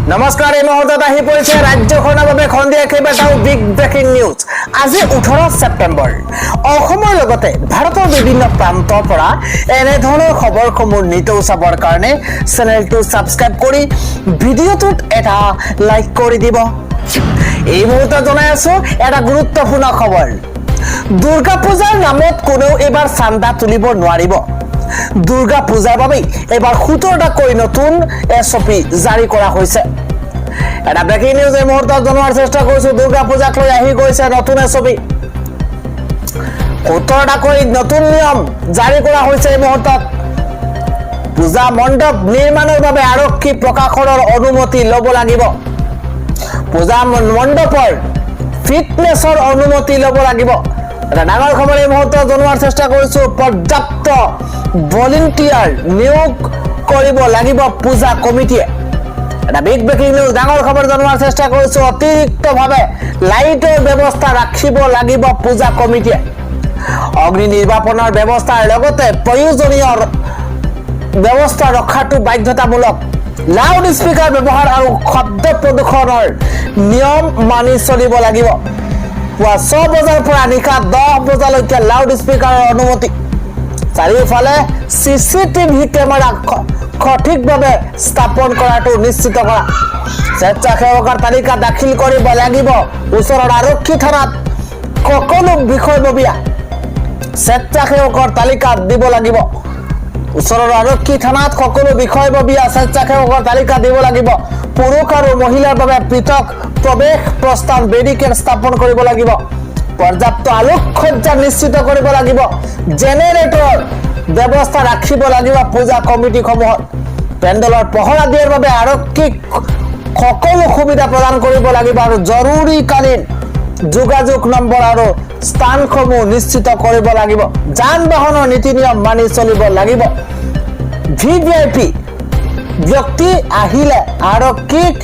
নমস্কাৰ, এই মুহূৰ্তত আহি পৰিছে ৰাজ্যখনৰ বাবে খন্দিয়া কেইবাটাও বিগ ব্ৰেকিং নিউজ। আজি 18 ছেপ্টেম্বৰ। অসমৰ লগতে ভাৰতৰ বিভিন্ন প্ৰান্তৰ পৰা এনেধৰণৰ খবৰসমূহ নিতৌ চাবৰ কাৰণে চেনেলটো ছাবস্ক্ৰাইব কৰি ভিডিঅ'টোত এটা লাইক কৰি দিব। এই মুহূৰ্তত জনাই আছো এটা গুৰুত্বপূৰ্ণ খবৰ। দুৰ্গা পূজাৰ নামত কোনেও এবাৰ চান্দা তুলিব নোৱাৰিব। দুৰ্গা পূজাৰ বাবে এবাৰ 17টাকৈ নতুন এছঅপি জাৰি কৰা হৈছে। এটা ব্ৰেকিং নিউজ এই মুহূৰ্তত জনোৱাৰ চেষ্টা কৰিছো। দুৰ্গা পূজাক লৈ আহি গৈছে নতুন এছঅপি। 17টাকৈ নতুন নিয়ম জাৰি কৰা হৈছে এই মুহূৰ্তত। পূজা মণ্ডপ নিৰ্মাণৰ বাবে আৰক্ষী প্ৰশাসনৰ অনুমতি ল'ব লাগিব। পূজা মণ্ডপৰ ফিটনেছৰ অনুমতি ল'ব লাগিব। এটা ডাঙৰ খবৰ এই মুহূৰ্তত জনোৱাৰ চেষ্টা কৰিছো। পৰ্যাপ্ত ভলেণ্টিয়াৰ নিয়োগ কৰিব লাগিব পূজা কমিটিয়ে। এটা বিগ ব্ৰেকিং নিউজ, ডাঙৰ খবৰ জনোৱাৰ চেষ্টা কৰিছো। অতিৰিক্তভাৱে লাইটৰ ব্যৱস্থা ৰাখিব লাগিব পূজা কমিটিয়ে। অগ্নি নিৰ্বাপনৰ ব্যৱস্থাৰ লগতে প্ৰয়োজনীয় ব্যৱস্থা ৰখাটো বাধ্যতামূলক। লাউড স্পিকাৰ ব্যৱহাৰ আৰু শব্দ প্ৰদূষণৰ নিয়ম মানি চলিব লাগিব। পুৱা 6 বজাৰ পৰা নিশা 10 বজালৈকে লাউড স্পিকাৰৰ অনুমতি। চাৰিওফালে চিচিটিভি কেমেৰা সঠিকভাৱে স্থাপন কৰাটো নিশ্চিত কৰা। স্বেচ্ছাসেৱকৰ তালিকা দাখিল কৰিব লাগিব। ওচৰৰ আৰক্ষী থানাত সকলো বিষয়ববীয়া স্বেচ্ছাসেৱকৰ তালিকা দিব লাগিব। ওচৰৰ আৰক্ষী থানাত সকলো বিষয়ববীয়া স্বেচ্ছাসেৱকৰ তালিকা দিব লাগিব। পুৰুষ আৰু মহিলাৰ বাবে পৃথক প্ৰৱেশ প্ৰস্থান বেৰিকেড স্থাপন কৰিব লাগিব। পৰ্যাপ্ত আলোকসজ্জা নিশ্চিত কৰিব লাগিব। জেনেৰেটৰ ব্যৱস্থা ৰাখিব লাগিব পূজা কমিটিসমূহত। পেণ্ডেলৰ পহৰা দিয়াৰ বাবে আৰক্ষীক সকলো সুবিধা প্ৰদান কৰিব লাগিব আৰু জৰুৰীকালীন যোগাযোগ নম্বৰ আৰু স্থানসমূহ নিশ্চিত কৰিব লাগিব। যান বাহনৰ নীতি নিয়ম মানি চলিব লাগিব। ভিভিআইপি ব্যক্তি আহিলে আৰক্ষীক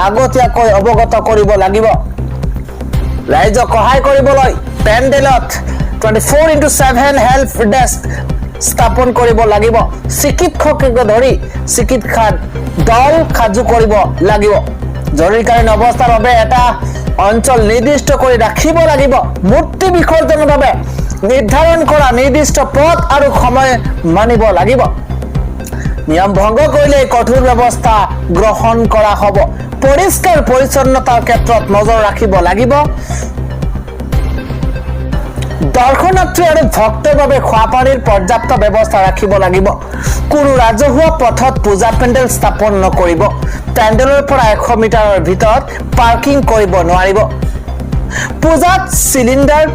আগতীয়াকৈ অৱগত কৰিব লাগিব। ৰাইজক সহায় কৰিবলৈ পেণ্ডেলত 24x7 হেল্প ডেস্ক স্থাপন কৰিব লাগিব। চিকিৎসককে ধৰি চিকিৎসাৰ দল সাজু কৰিব লাগিব। জৰুৰীকালীন অৱস্থাৰ বাবে এটা অঞ্চল নিৰ্দিষ্ট কৰি ৰাখিব লাগিব। মূৰ্তি বিসৰ্জনৰ বাবে নিৰ্ধাৰণ কৰা নিৰ্দিষ্ট পথ আৰু সময় মানিব লাগিব। নিয়ম ভংগ কৰিলে কঠোৰ ব্যৱস্থা গ্ৰহণ কৰা হ'ব। পৰিষ্কাৰ পৰিচ্ছন্নতাৰ ক্ষেত্ৰত নজৰ ৰাখিব লাগিব। দৰ্শনাৰ্থী আৰু ভক্তৰ বাবে খোৱাপানীৰ পৰ্যাপ্ত ব্যৱস্থা ৰাখিব লাগিব। কোনো ৰাজহুৱা পথত পূজা পেণ্ডেল স্থাপন নকৰিব। পেণ্ডেলৰ পৰা 100 মিটাৰৰ ভিতৰত পাৰ্কিং কৰিব নোৱাৰিব। পূজাত চিলিণ্ডাৰ,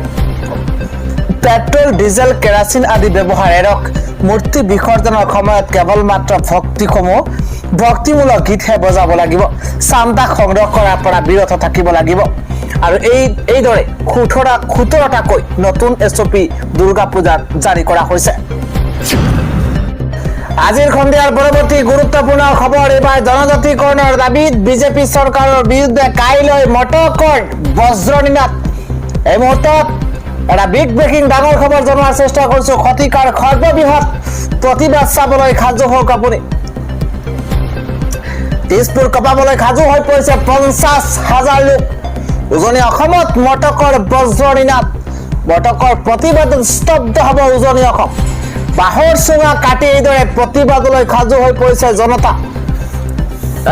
পেট্ৰল, ডিজেল, কেৰাচিন আদি ব্যৱহাৰ এৰক। মূৰ্তি বিসৰ্জনৰ সময়ত কেৱল মাত্ৰ ভক্তিমূলক গীতহে বজাব লাগিব। চান্দা সংগ্ৰহ কৰাৰ পৰা বিৰত থাকিব লাগিব। আৰু এইদৰে 17টাকৈ নতুন এছঅপি দুৰ্গা পূজাত জাৰি কৰা হৈছে। আজিৰ সন্ধিয়াৰ পৰৱৰ্তী গুৰুত্বপূৰ্ণ খবৰ। এইবাৰ জনজাতিকৰণৰ দাবীত বিজেপি চৰকাৰৰ বিৰুদ্ধে কাইলৈ মটকত বজ্ৰনিনাদ। এই মুহূৰ্তত এটা বিগ ব্ৰেকিং ডাঙৰ খবৰ জনোৱাৰ চেষ্টা কৰিছো। শতিকাৰ সৰ্ববৃহৎ প্ৰতিবাদ চাবলৈ সাজু হওক আপুনি। তেজপুৰ কঁপাবলৈ সাজু হৈ পৰিছে 50,000 লোক। উজনি অসমত মটকৰ বজ্ৰনিনাদ। মটকৰ প্ৰতিবাদত স্তব্ধ হ'ব উজনি অসম। বাঁহৰ চুঙা কাটি এইদৰে প্ৰতিবাদলৈ সাজু হৈ পৰিছে জনতা।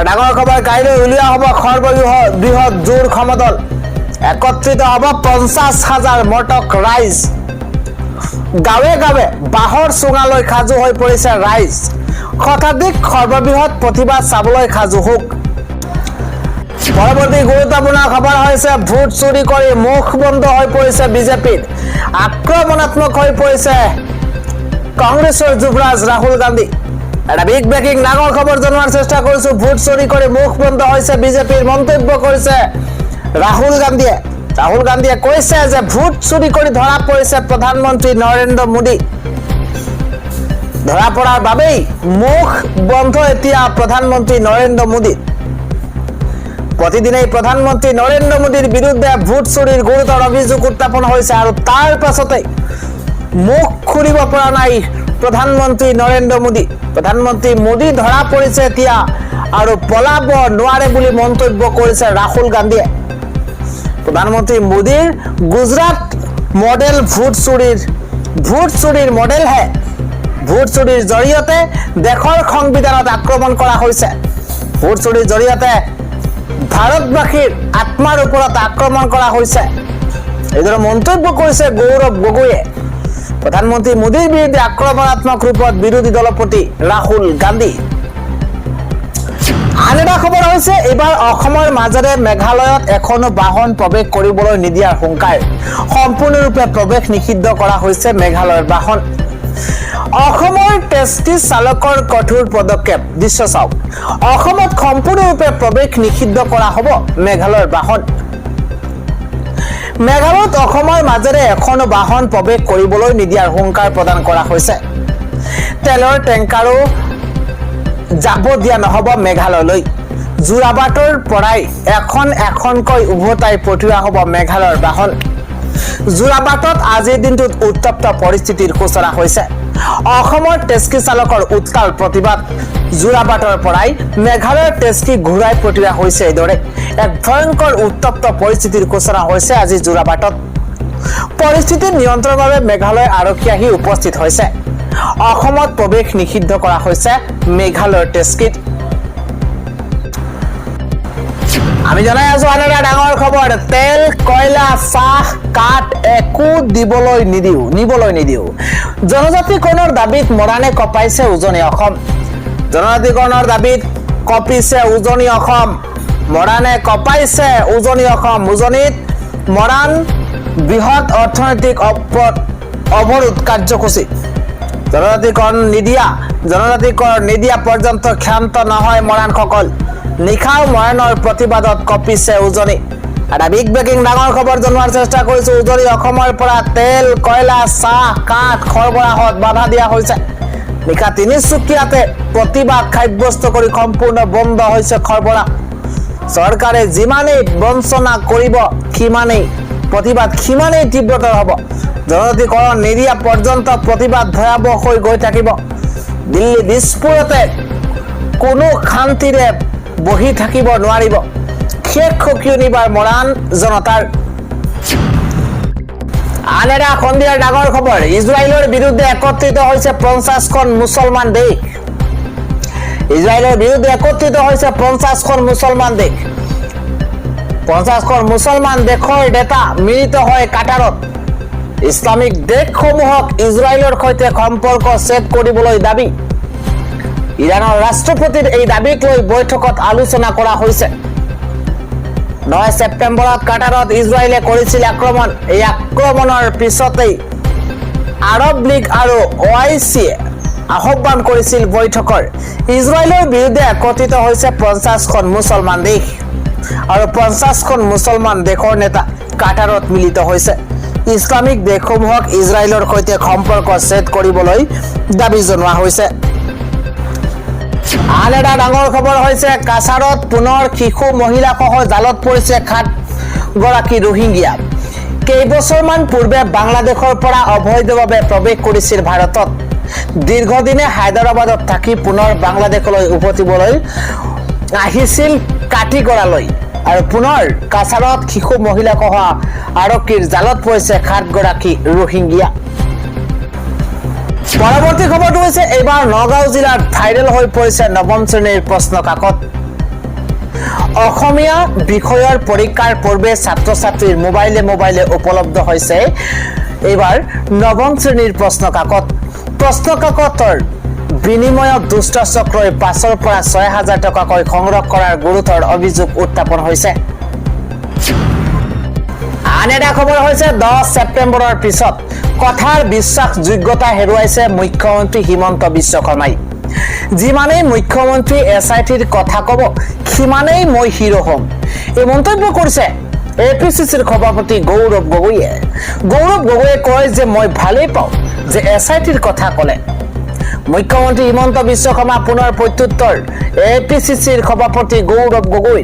ডাঙৰ খবৰ, কাইলৈ উলিওৱা হ'ব সৰ্ববৃহৎ জোৰ সমদল। একত্ৰিত হ'ব 50,000 মটক ৰাইজ। গাঁৱে গাঁৱে বাঁহৰ চুঙালৈ সাজু হৈ পৰিছে ৰাইজ। শতাধিক সৰ্ববৃহৎ প্ৰতিবাদ চাবলৈ সাজু হওক। পৰৱৰ্তী গুৰুত্বপূৰ্ণ খবৰ হৈছে ভোট চুৰি কৰি মুখ বন্ধ হৈ পৰিছে বিজেপিৰ। আক্ৰমণাত্মক হৈ পৰিছে কংগ্ৰেছৰ যুৱৰাজ ৰাহুল গান্ধী। এটা বিগ ব্ৰেকিং ডাঙৰ খবৰ জনোৱাৰ চেষ্টা কৰিছো। ভোট চুৰি কৰি মুখ বন্ধ হৈছে বিজেপিৰ মন্তব্য কৰিছে ৰাহুল গান্ধীয়ে। ৰাহুল গান্ধীয়ে কৈছে যে ভোট চুৰি কৰি ধৰা পৰিছে প্ৰধানমন্ত্ৰী নৰেন্দ্ৰ মোদী। ধৰা পৰাৰ বাবেই মুখ বন্ধ এতিয়া প্ৰধানমন্ত্ৰী নৰেন্দ্ৰ মোদী। প্ৰতিদিনেই প্ৰধানমন্ত্ৰী নৰেন্দ্ৰ মোদীৰ বিৰুদ্ধে ভোট চুৰিৰ গুৰুতৰ অভিযোগ উত্থাপন হৈছে আৰু তাৰ পাছতে মুখ খুলিব পৰা নাই প্ৰধানমন্ত্ৰী নৰেন্দ্ৰ মোদী। প্ৰধানমন্ত্ৰী মোদী ধৰা পৰিছে এতিয়া আৰু পলাব নোৱাৰে বুলি মন্তব্য কৰিছে ৰাহুল গান্ধীয়ে। প্ৰধানমন্ত্ৰী মোদীৰ গুজৰাট মডেল ভোট চুৰিৰ মডেল হে। ভোট চুৰিৰ জৰিয়তে দেশৰ সংবিধানত আক্ৰমণ কৰা হৈছে। ভোট চুৰিৰ জৰিয়তে ভাৰতবাসীৰ আত্মাৰ ওপৰত আক্ৰমণ কৰা হৈছে। এইদৰে মন্তব্য কৰিছে গৌৰৱ গগৈয়ে। প্ৰধানমন্ত্ৰী মোদীৰ বিৰুদ্ধে আক্ৰমণাত্মক ৰূপত বিৰোধী দলপতি ৰাহুল গান্ধী। আন এটা খবৰ হৈছে এইবাৰ অসমৰ মাজেৰে মেঘালয়ত এখনো বাহন প্ৰৱেশ কৰিবলৈ নিদিয়াৰ হুংকাৰ। সম্পূৰ্ণৰূপে প্ৰৱেশ নিষিদ্ধ কৰা হৈছে মেঘালয়ৰ বাহন। অসমৰ টেক্সি চালকৰ কঠোৰ পদক্ষেপ। দৃশ্য চাওক, অসমত সম্পূৰ্ণৰূপে প্ৰৱেশ নিষিদ্ধ কৰা হ'ব মেঘালয়ৰ বাহন। মেঘালয়ত অসমৰ মাজেৰে এখনো বাহন প্ৰৱেশ কৰিবলৈ নিদিয়াৰ হুংকাৰ প্ৰদান কৰা হৈছে। তেলৰ টেংকাৰো যাব দিয়া নহ'ব মেঘালয়লৈ। যোৰাবাটৰ পৰাই এখনকৈ উভতাই পঠিওৱা হ'ব মেঘালয়ৰ বাহন। যোৰাবাটত আজিৰ দিনটোত উত্তপ্ত পৰিস্থিতিৰ সূচনা হৈছে। অসমৰ টেক্সি চালকৰ উত্তাল প্ৰতিবাদ। যোৰাবাটৰ পৰাই মেঘালয়ৰ টেক্সি ঘূৰাই পঠিওৱা হৈছে। এইদৰে এক ভয়ংকৰ উত্তপ্ত পৰিস্থিতিৰ সূচনা হৈছে আজি যোৰাবাটত। পৰিস্থিতি নিয়ন্ত্ৰণৰ বাবে মেঘালয় আৰক্ষী আহি উপস্থিত হৈছে। অসমত প্ৰৱেশ নিষিদ্ধ কৰা হৈছে মেঘালয়ৰ টেক্সিত। আমি জনাই আছো আন এটা ডাঙৰ খবৰ, তেল, কয়লা, চাহ, কাঠ একো নিবলৈ নিদিও। জনজাতিকৰণৰ দাবীত মৰাণে কঁপাইছে উজনি অসম। জনজাতিকৰণৰ দাবীত কঁপিছে উজনি অসম। মৰাণে কঁপাইছে উজনি অসম। উজনিত মৰাণ বৃহৎ অৰ্থনৈতিক অৱৰোধ কাৰ্যসূচী। জনজাতিকৰণ নিদিয়া পৰ্যন্ত ক্ষান্ত নহয় মৰাণসকল। নিশাও মৰাণৰ প্ৰতিবাদত কঁপিছে উজনি। এটা বিগ ব্ৰেকিং ডাঙৰ খবৰ জনোৱাৰ চেষ্টা কৰিছো। উজনি অসমৰ পৰা তেল, কয়লা, চাহ, কাঠ সৰবৰাহত বাধা দিয়া হৈছে। নিশা তিনিচুকীয়াতে প্ৰতিবাদ সাব্যস্ত কৰি সম্পূৰ্ণ বন্ধ হৈছে সৰবৰাহ। চৰকাৰে যিমানেই বঞ্চনা কৰিব প্ৰতিবাদ সিমানেই তীব্ৰতৰ হ'ব। জনজাতিকৰণ নিদিয়া পৰ্যন্ত প্ৰতিবাদ ভয়াৱহ হৈ গৈ থাকিব। দিল্লী দিছপুৰতে কোনো শান্তিৰে বহি থাকিব নোৱাৰিব। শেষ শকিয়নিবাৰ মৰাণ জনতাৰ। আন এটা সন্ধিয়াৰ ডাঙৰ খবৰ, ইজৰাইলৰ বিৰুদ্ধে একত্ৰিত হৈছে 50খন মুছলমান দেশ। ইজৰাইলৰ বিৰুদ্ধে একত্ৰিত হৈছে 50খন মুছলমান দেশ। 50খন মুছলমান দেশৰ নেতা মিলিত হয় কাটাৰত। ইছলামিক দেশসমূহক ইজৰাইলৰ সৈতে সম্পৰ্ক ছেদ কৰিবলৈ দাবী। ইৰাণৰ ৰাষ্ট্ৰপতিৰ এই দাবীক লৈ বৈঠকত আলোচনা কৰা হৈছে। 9 ছেপ্টেম্বৰত কাটাৰত ইজৰাইলে কৰিছিল আক্ৰমণ। এই আক্ৰমণৰ পিছতেই আৰব লীগ আৰু OICয়ে আহ্বান কৰিছিল বৈঠকৰ। ইজৰাইলৰ বিৰুদ্ধে একত্ৰিত হৈছে 50খন মুছলমান দেশ আৰু 50খন মুছলমান দেশৰ নেতা কাটাৰত মিলিত হৈছে। ইছলামিক দেশসমূহক ইজৰাইলৰ সৈতে সম্পৰ্ক ছেদ কৰিবলৈ দাবী জনোৱা হৈছে। আন এটা ডাঙৰ খবৰ হৈছে কাছাৰত পুনৰ শিশু মহিলাসহ জালত পৰিছে 7 গৰাকী ৰোহিংগিয়া। কেইবছৰমান পূৰ্বে বাংলাদেশৰ পৰা অবৈধভাৱে প্ৰৱেশ কৰিছিল ভাৰতত। দীৰ্ঘদিনে হায়দৰাবাদত থাকি পুনৰ বাংলাদেশলৈ উভতিবলৈ আহিছিল কাটিগড়ালৈ আৰু পুনৰ কাছাৰত শিশু মহিলাসহ আৰক্ষীৰ জালত পৰিছে 7 গৰাকী ৰোহিংগিয়া। পৰৱৰ্তী খবৰটো হৈছে এইবাৰ নগাঁও জিলাত ভাইৰেল হৈ পৰিছে 9ম শ্ৰেণীৰ প্ৰশ্ন কাকত। অসমীয়া বিষয়ৰ পৰীক্ষাৰ পূৰ্বে ছাত্ৰ ছাত্ৰীৰ মোবাইলে উপলব্ধ হৈছে এইবাৰ 9ম শ্ৰেণীৰ প্ৰশ্ন কাকত। প্ৰশ্ন কাকতৰ বিনিময়ত দুষ্ট চক্ৰই 5ৰ পৰা 6,000 টকাকৈ সংগ্ৰহ কৰাৰ গুৰুতৰ অভিযোগ উত্থাপন হৈছে। আন এটা খবৰ হৈছে 10 ছেপ্টেম্বৰৰ পিছত কথাৰ বিশ্বাসযোগ্যতা হেৰুৱাইছে মুখ্যমন্ত্ৰী হিমন্ত বিশ্ব শৰ্মাই। যিমানেই মুখ্যমন্ত্ৰী SITৰ কথা ক'ব সিমানেই মই হিৰো হ'ম, এই মন্তব্য কৰিছে APCCৰ সভাপতি গৌৰৱ গগৈয়ে। গৌৰৱ গগৈয়ে কয় যে মই ভালেই পাওঁ যে SITৰ কথা ক'লে। মুখ্যমন্ত্ৰী হিমন্ত বিশ্ব শৰ্মা পুনৰ প্ৰত্যুত্তৰ APCCৰ সভাপতি গৌৰৱ গগৈ।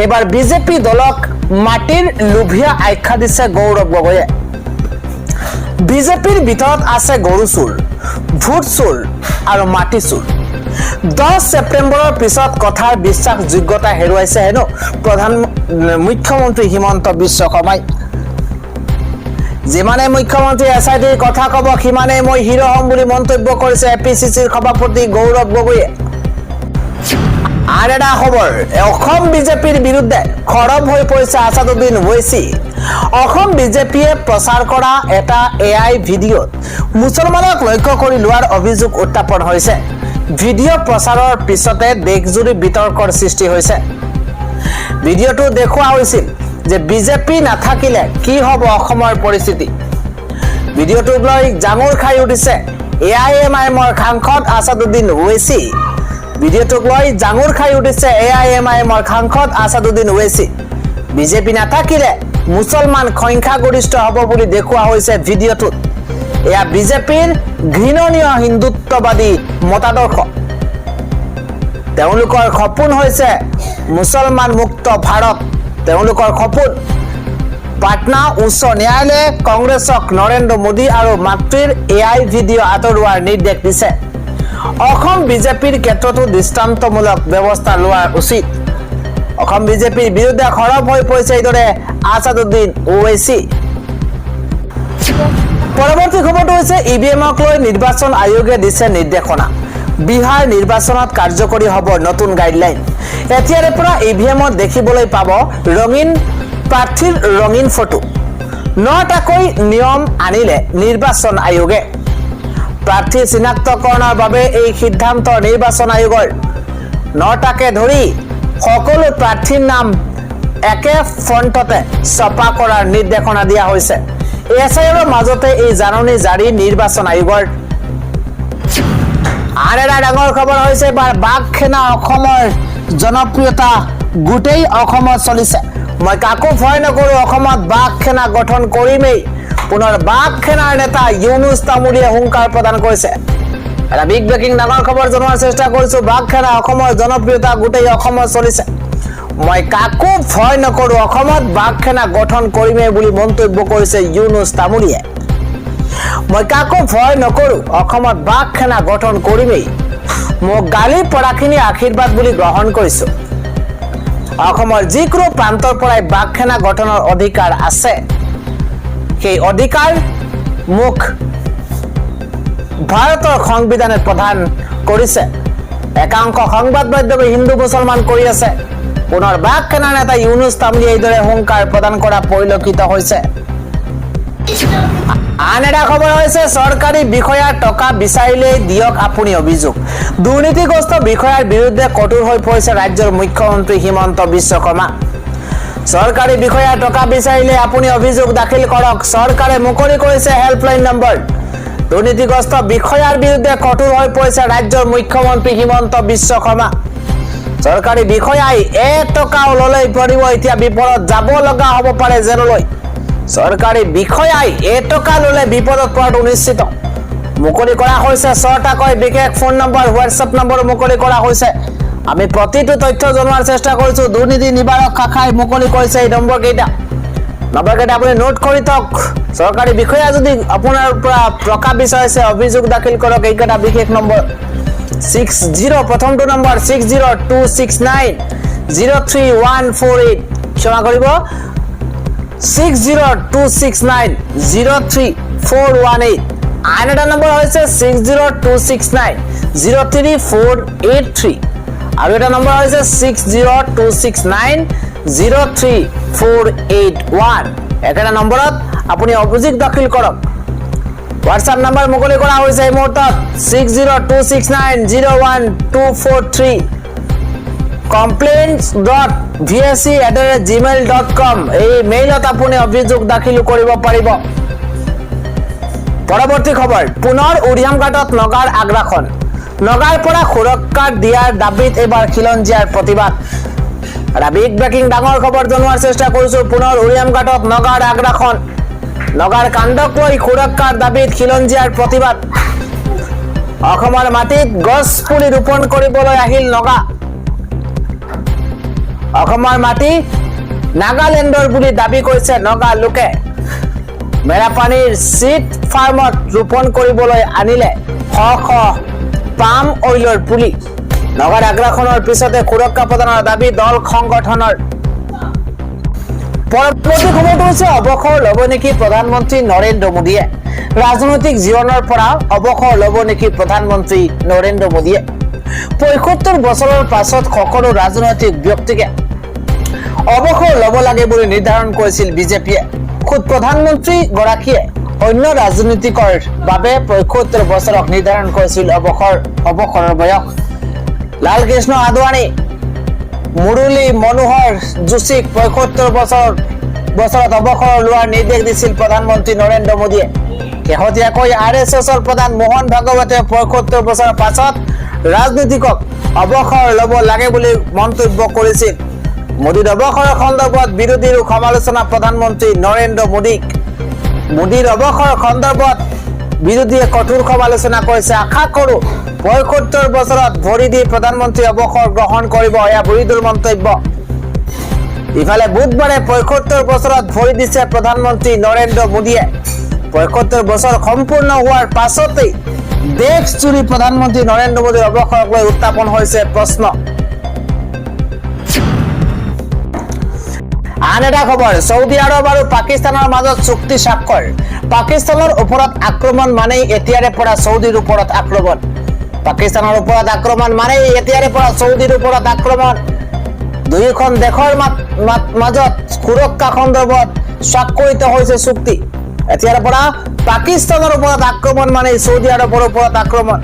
এবাৰ বিজেপি দলক মাটিৰ লোভিয়া আখ্যা দিছে গৌৰৱ গগৈয়ে। বিজেপিৰ ভিতৰত আছে গৰু চোৰ, ভোট চোৰ আৰু মাটি চোৰ 10 ছেপ্টেম্বৰৰ পিছত কথাৰ বিশ্বাসযোগ্যতা হেৰুৱাইছে হেনো মুখ্যমন্ত্ৰী হিমন্ত বিশ্ব শৰ্মাই যিমানে মুখ্যমন্ত্ৰী এছআইটিৰ কথা ক'ব সিমানে মই হিৰো হ'ম বুলি মন্তব্য কৰিছে এপিচিচিৰ সভাপতি গৌৰৱ গগৈয়ে আন এটা খবৰ অসম বিজেপিৰ বিৰুদ্ধে খৰব হৈ পৰিছে আছাদুদ্দিন ওৱেইচি অসম বিজেপিয়ে প্ৰচাৰ কৰা এটা এআই ভিডিঅ'ত মুছলমানক লক্ষ্য কৰি লোৱাৰ অভিযোগ উত্থাপন হৈছে ভিডিঅ' প্ৰচাৰৰ পিছতে দেশজুৰি বিতৰ্কৰ সৃষ্টি হৈছে ভিডিঅ'টো দেখুওৱা হৈছিল যে বিজেপি নাথাকিলে কি হ'ব অসমৰ পৰিস্থিতি ভিডিঅ'টোক লৈ জাঙুৰ খাই উঠিছে এআইএমআইএমৰ সাংসদ আছাদুদ্দিন ওৱেইচি ভিডিঅ'টোক লৈ জাঙুৰ খাই উঠিছে এআইএমআইএমৰ সাংসদ আছাদুদ্দিন ওৱেইচি বিজেপি নাথাকিলে মুছলমান সংখ্যাগৰিষ্ঠ হ'ব বুলি দেখুওৱা হৈছে ভিডিঅ'টোত এয়া বিজেপিৰ ঘৃণনীয় হিন্দুত্ববাদী মতাদৰ্শ তেওঁলোকৰ সপোন হৈছে মুছলমান মুক্ত ভাৰত তেওঁলোকৰ সপোন পাটনা উচ্চ ন্যায়ালয়ে কংগ্ৰেছক নৰেন্দ্ৰ মোদী আৰু মাতৃৰ এআই ভিডিঅ' আঁতৰোৱাৰ নিৰ্দেশ দিছে অসম বিজেপিৰ ক্ষেত্ৰতো দৃষ্টান্তমূলক ব্যৱস্থা লোৱা উচিত অসম বিজেপিৰ বিৰুদ্ধে খৰব হৈ পৰিছে এইদৰে আছাদুদ্দিন ওৱেইচি পৰৱৰ্তী খবৰটো হৈছে ইভিএমক লৈ নিৰ্বাচন আয়োগে দিছে নিৰ্দেশনা বিহাৰ নিৰ্বাচনত কাৰ্যকৰী হ'ব নতুন গাইডলাইন এতিয়াৰে পৰা ইভিএমত দেখিবলৈ পাব ৰঙীন প্ৰাৰ্থীৰ ৰঙীন ফটো 9টাকৈ নিয়ম আনিলে নিৰ্বাচন আয়োগে প্ৰাৰ্থী চিনাক্তকৰণৰ বাবে এই সিদ্ধান্ত নিৰ্বাচন আয়োগৰ 9টাকে ধৰি সকলো প্ৰাৰ্থীৰ নাম একে ফণ্টতে ছপা কৰাৰ নিৰ্দেশনা দিয়া হৈছে এছআইৰ মাজতে এই জাননী জাৰি নিৰ্বাচন আয়োগৰ আন এটা ডাঙৰ খবৰ হৈছে বাঘখেনা অসমৰ জনপ্ৰিয়তা গোটেই অসমত চলিছে মই কাকো ভয় নকৰো অসমত বাঘখেনা গঠন কৰিমেই পুনৰ বাঘখেনাৰ নেতা ইউনুছ তামুলীয়ে হুংকাৰ প্ৰদান কৰিছে এটা বিগ ব্ৰেকিং ডাঙৰ খবৰ জনোৱাৰ চেষ্টা কৰিছো বাঘখেনা অসমৰ জনপ্ৰিয়তা গোটেই অসমত চলিছে মই কাকো ভয় নকৰো অসমত বাঘখেনা গঠন কৰিমেই বুলি মন্তব্য কৰিছে ইউনুছ তামুলীয়ে মই কাকো ভয় নকৰো অসমত বাঘখেনা গঠন কৰিমেই মোক গালি পৰাখিনি আশীৰ্বাদ বুলি গ্ৰহণ কৰিছো অসমৰ যিকোনো প্ৰান্তৰ পৰাই বাঘখেনা গঠনৰ অধিকাৰ আছে সেই অধিকাৰ মোক ভাৰতৰ সংবিধানে প্ৰদান কৰিছে একাংশ সংবাদ মাধ্যমে হিন্দু মুছলমান কৰি আছে পুনৰ বাঘখেনা নেতা ইউনুছ তামুলীয়ে এইদৰে হুংকাৰ প্ৰদান কৰা পৰিলক্ষিত হৈছে আন এটা খবৰ হৈছে চৰকাৰী বিষয়াৰ টকা বিচাৰিলে দিয়ক আপুনি অভিযোগ দুৰ্নীতিগ্ৰস্ত বিষয়াৰ বিৰুদ্ধে কঠোৰ হৈ পৰিছে ৰাজ্যৰ মুখ্যমন্ত্ৰী হিমন্ত বিশ্ব শৰ্মা চৰকাৰী বিষয়াৰ টকা বিচাৰিলে আপুনি অভিযোগ দাখিল কৰক চৰকাৰে মুকলি কৰিছে হেল্পলাইন নম্বৰ দুৰ্নীতিগ্ৰস্ত বিষয়াৰ বিৰুদ্ধে কঠোৰ হৈ পৰিছে ৰাজ্যৰ মুখ্যমন্ত্ৰী হিমন্ত বিশ্ব শৰ্মা চৰকাৰী বিষয়াই টকাও ল'লে পৰিব এতিয়া বিপদত যাব লগা হ'ব পাৰে জেললৈ চৰকাৰী বিষয়াই টকা ল'লে বিপদত পৰাটো নিশ্চিত মুকলি কৰা হৈছে 6টাকৈ বিশেষ ফোন নম্বৰ হোৱাটছআপ নম্বৰ মুকলি কৰা হৈছে আমি প্ৰতিটো তথ্য জনোৱাৰ চেষ্টা কৰিছো দুৰ্নীতি নিবাৰক শাখাই মুকলি কৰিছে এই নম্বৰকেইটা আপুনি নোট কৰি থওক চৰকাৰী বিষয়া যদি আপোনাৰ পৰা টকা বিচাৰিছে অভিযোগ দাখিল কৰক এইকেইটা বিশেষ নম্বৰ 60 প্ৰথমটো নম্বৰ 60269031148 ক্ষমা কৰিব 60269031148 আন এটা নম্বৰ হৈছে 60269033483 আৰু এটা নম্বৰ হৈছে 60269033481 একেটা নম্বৰত আপুনি অভিযোগ দাখিল কৰক হোৱাটছআপ নম্বৰ মুকলি কৰা হৈছে এই মুহূৰ্তত 602690123 complaints.vsc@gmail.com এই মেইলত আপুনি অভিযোগ দাখিল কৰিব পাৰিব পৰৱৰ্তী খবৰ পুনৰ উৰিয়ামঘাটত নগাৰ আগ্ৰাসন নগাৰ পৰা সুৰক্ষা দিয়াৰ দাবীত এবাৰ খিলঞ্জীয়াৰ প্ৰতিবাদ এটা বিগ ব্ৰেকিং ডাঙৰ খবৰ জনোৱাৰ চেষ্টা কৰিছো পুনৰ উৰিয়ামঘাটত নগাৰ আগ্ৰাসন নগাৰ কাণ্ডক লৈ সুৰক্ষাৰ দাবীত খিলঞ্জীয়াৰ প্ৰতিবাদ অসমৰ মাটিত গছ পুলি ৰোপণ কৰিবলৈ আহিল নগা অসমৰ মাটি নাগালেণ্ডৰ বুলি দাবী কৰিছে নগা লোকে মেৰাপানীৰ চিট ফাৰ্মত ৰোপণ কৰিবলৈ আনিলে পাম অইলৰ পুলি নগৰ আগ্ৰাসনৰ পিছতে সুৰক্ষা প্ৰদানৰ দাবী দল সংগঠনৰ পৰৱৰ্তী খবৰটো হৈছে অৱসৰ ল'ব নেকি প্ৰধানমন্ত্ৰী নৰেন্দ্ৰ মোদীয়ে ৰাজনৈতিক জীৱনৰ পৰা অৱসৰ ল'ব নেকি প্ৰধানমন্ত্ৰী নৰেন্দ্ৰ মোদীয়ে ৭৫ বছৰৰ পাছত সকলো ৰাজনৈতিক ব্যক্তিকে অৱসৰ ল'ব লাগে বুলি নিৰ্ধাৰণ কৰিছিল বিজেপিয়ে খুদ প্ৰধানমন্ত্ৰী গৰাকীয়ে অন্য ৰাজনীতিকৰ বাবে ৭৫ বছৰক নিৰ্ধাৰণ কৰিছিল অৱসৰৰ বয়স লালকৃষ্ণ আদৱানী মুৰলী মনোহৰ যোশীক ৭৫ বছৰত অৱসৰ লোৱাৰ নিৰ্দেশ দিছিল প্ৰধানমন্ত্ৰী নৰেন্দ্ৰ মোদীয়ে শেহতীয়াকৈ আৰএছএছৰ প্ৰধান মোহন ভাগৱতে ৭৫ বছৰৰ পাছত ৰাজনীতিকক অৱসৰ ল'ব লাগে বুলি মন্তব্য কৰিছিল মোদীৰ অৱসৰৰ সন্দৰ্ভত বিৰোধীৰ সমালোচনা প্ৰধানমন্ত্ৰী নৰেন্দ্ৰ মোদীৰ অৱসৰৰ সন্দৰ্ভত বিৰোধীয়ে কঠোৰ সমালোচনা কৰিছে আশা কৰো ৭৫ বছৰত ভৰি দি প্ৰধানমন্ত্ৰী অৱসৰ গ্ৰহণ কৰিব এয়া বিৰোধীৰ মন্তব্য ইফালে বুধবাৰে ৭৫ বছৰত ভৰি দিছে প্ৰধানমন্ত্ৰী নৰেন্দ্ৰ মোদীয়ে ৭৫ বছৰ সম্পূৰ্ণ হোৱাৰ পাছতেই দেশজুৰি প্ৰধানমন্ত্ৰী নৰেন্দ্ৰ মোদীৰ অৱসৰক লৈ উত্থাপন হৈছে প্ৰশ্ন আন এটা খবৰ সৌদি আৰব আৰু পাকিস্তানৰ মাজত চুক্তি স্বাক্ষৰ পাকিস্তানৰ ওপৰত আক্ৰমণ মানেই এতিয়াৰে পৰা সৌদিৰ ওপৰত আক্ৰমণ পাকিস্তানৰ ওপৰত আক্ৰমণ মানেই এতিয়াৰে পৰা সৌদিৰ ওপৰত আক্ৰমণ দুয়োখন দেশৰ মাজত সুৰক্ষা সন্দৰ্ভত স্বাক্ষৰিত হৈছে চুক্তি এতিয়াৰে পৰা পাকিস্তানৰ ওপৰত আক্ৰমণ মানেই সৌদি আৰবৰ ওপৰত আক্ৰমণ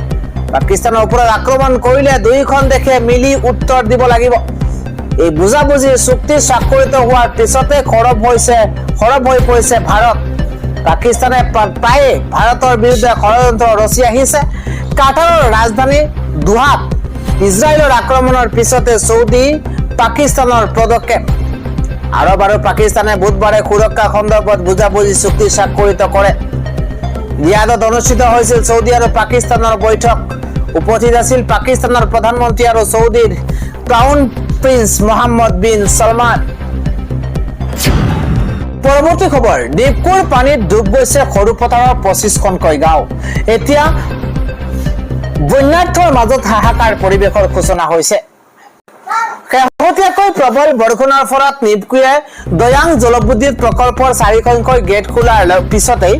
পাকিস্তানৰ ওপৰত আক্ৰমণ কৰিলে দুয়োখন দেশে মিলি উত্তৰ দিব লাগিব এই বুজাবুজি চুক্তি স্বাক্ষৰিত হোৱাৰ পিছতে খৰব হৈ পৰিছে ভাৰত পাকিস্তানে প্ৰায়ে ভাৰতৰ বিৰুদ্ধে ষড়যন্ত্ৰ ৰচি আহিছে কাটাৰৰ ৰাজধানী দোহাত ইজৰাইলৰ আক্ৰমণৰ পিছতে সৌদি পাকিস্তানৰ পদক্ষেপ আৰব আৰু পাকিস্তানে বুধবাৰে সুৰক্ষা সন্দৰ্ভত বুজাবুজি চুক্তি স্বাক্ষৰিত কৰে ৰিয়াদত অনুষ্ঠিত হৈছিল সৌদি আৰু পাকিস্তানৰ বৈঠক উপস্থিত আছিল পাকিস্তানৰ প্ৰধানমন্ত্ৰী আৰু সৌদিৰ crown prince Mohammed bin Salman পৰৱৰ্তী খবৰ ডিপকুৰ পানীত ডুব গৈছে সৰু পথাৰৰ ২৫খনকৈ গাঁও এতিয়া বন্যাৰ্থৰ মাজত হাহাকাৰ পৰিৱেশৰ সূচনা হৈছে শেহতীয়াকৈ প্ৰবল বৰষুণৰ ফলত নিপকুৱে দয়াং জলবিদ্যুৎ প্ৰকল্পৰ ৪খনকৈ গেট খোলাৰ পিছতেই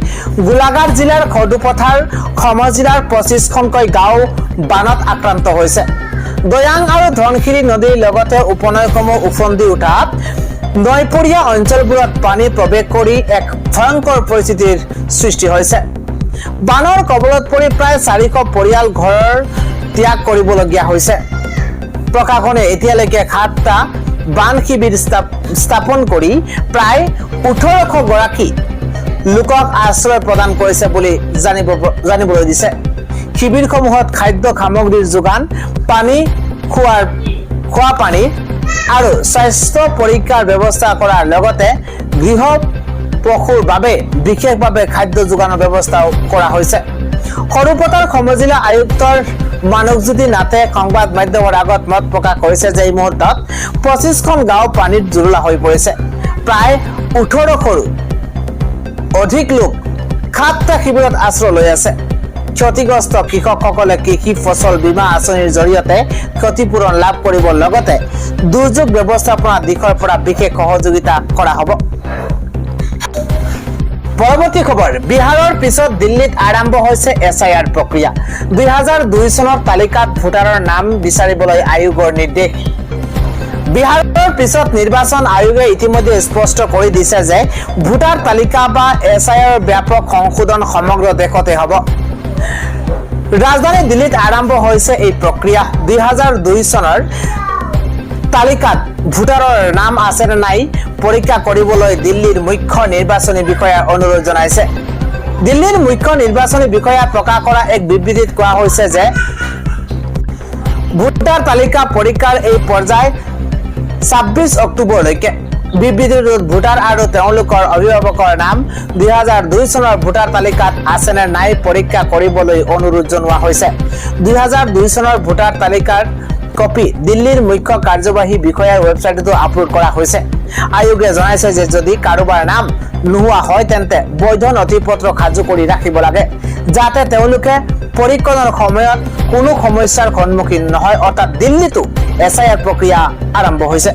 গোলাঘাট জিলাৰ সদুপথাৰ সমজিলাৰ ২৫খনকৈ গাঁও বানত আক্ৰান্ত হৈছে দয়াং আৰু ধনশিৰি নদীৰ লগতে উপনৈসমূহ উফন্দি উঠাত নৈপৰীয়া অঞ্চলবোৰত পানী প্ৰৱেশ কৰি এক ভয়ংকৰ পৰিস্থিতিৰ সৃষ্টি হৈছে বানৰ কবলত পৰি প্ৰায় ৪০০ পৰিয়াল ঘৰৰ ত্যাগ কৰিবলগীয়া হৈছে প্ৰশাসনে এতিয়ালৈকে ৭টা বান শিবিৰ স্থাপন কৰি প্ৰায় ১৮০০ গৰাকী লোকক আশ্ৰয় প্ৰদান কৰিছে বুলি জানিবলৈ দিছে শিবিৰসমূহত খাদ্য সামগ্ৰীৰ যোগান পানী খোৱা পানী আৰু স্বাস্থ্য পৰীক্ষাৰ ব্যৱস্থা কৰাৰ লগতে গৃহ পশুৰ বাবে বিশেষভাৱে খাদ্য যোগানৰ ব্যৱস্থাও কৰা হৈছে সৰুপথাৰ সমজিলা আয়ুক্তৰ মানৱজ্যোতি নাথে সংবাদ মাধ্যমৰ আগত মত প্ৰকাশ কৰিছে যে এই মুহূৰ্তত ২৫খন গাঁও পানীত জুৰুলা হৈ পৰিছে প্ৰায় ১৮০০ৰো অধিক লোক ৭টা শিবিৰত আশ্ৰয় লৈ আছে ক্ষতিগ্ৰস্ত কৃষকসকলে কৃষি ফচল বীমা আঁচনিৰ জৰিয়তে ক্ষতিপূৰণ লাভ কৰিব লগতে দুৰ্যোগ ব্যৱস্থাপনা দিশৰ পৰা বিশেষ সহযোগিতা কৰা হ'ব পৰৱৰ্তী খবৰ বিহাৰৰ পিছত দিল্লীত আৰম্ভ হৈছে এছআইআৰ প্ৰক্ৰিয়া ২০০২ চনৰ তালিকাত ভোটাৰৰ নাম বিচাৰিবলৈ আয়োগৰ নিৰ্দেশ বিহাৰৰ পিছত নিৰ্বাচন আয়োগে ইতিমধ্যে স্পষ্ট কৰি দিছে যে ভোটাৰ তালিকা বা এছআইআৰ ব্যাপক সংশোধন সমগ্ৰ দেশতে হ'ব ৰাজধানী দিল্লীত আৰম্ভ হৈছে এই প্ৰক্ৰিয়া ২০০২ চনৰ তালিকাত ভোটাৰৰ নাম আছে নে নাই পৰীক্ষা কৰিবলৈ দিল্লীৰ মুখ্য নিৰ্বাচনী বিষয়াৰ অনুৰোধ জনাইছে দিল্লীৰ মুখ্য নিৰ্বাচনী বিষয়া প্ৰকাশ কৰা এক বিবৃতিত কোৱা হৈছে যে ভোটাৰ তালিকা পৰীক্ষাৰ এই পৰ্যায় ২৬ অক্টোবৰলৈকে বিবৃতিটোত ভোটাৰ আৰু তেওঁলোকৰ অভিভাৱকৰ নাম ২০০২ চনৰ ভোটাৰ তালিকাত আছে নে নাই পৰীক্ষা কৰিবলৈ অনুৰোধ জনোৱা হৈছে ২০০২ চনৰ ভোটাৰ তালিকাৰ কপি দিল্লীৰ মুখ্য কাৰ্যবাহী বিষয়াৰ ৱেবছাইটতো আপলোড কৰা হৈছে। আয়োগে জনাইছে যে যদি কাৰোবাৰ নাম নোহোৱা হয় তেন্তে বৈধ নথিপত্ৰ সাজু কৰি ৰাখিব লাগে যাতে তেওঁলোকে পৰীক্ষণৰ সময়ত কোনো সমস্যাৰ সন্মুখীন নহয়। অৰ্থাৎ দিল্লীতো SIR প্ৰক্ৰিয়া আৰম্ভ হৈছে।